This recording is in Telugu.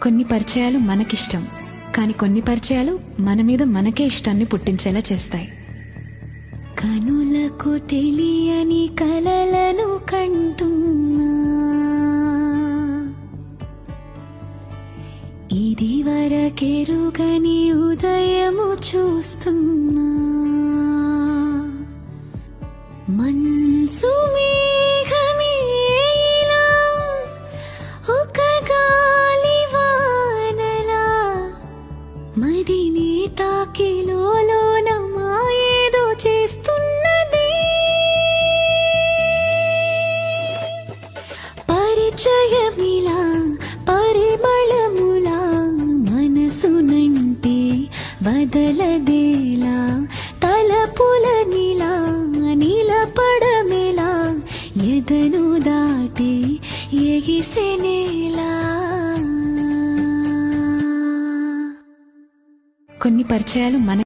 కొన్ని పరిచయాలు మనకిష్టం, కానీ కొన్ని పరిచయాలు మన మీద మనకే ఇష్టాన్ని పుట్టించేలా చేస్తాయి. కనులకు తెలియని కలలను కంటున్నా, ఇది వరకెరుగని ఉదయము చూస్తున్నా. మనసు మేఘమేలా, ఒక గాలివానలా, మదినే తాకిలోన మాయేదో చేస్తున్నది. పరిచయమిలా పరిమళములా, మనసునంటే వదలదేలా, తలపులనిలా నిలపడమేలా, ఎదను దాటి ఎగిసెనేలా. కొన్ని పరిచయాలు మన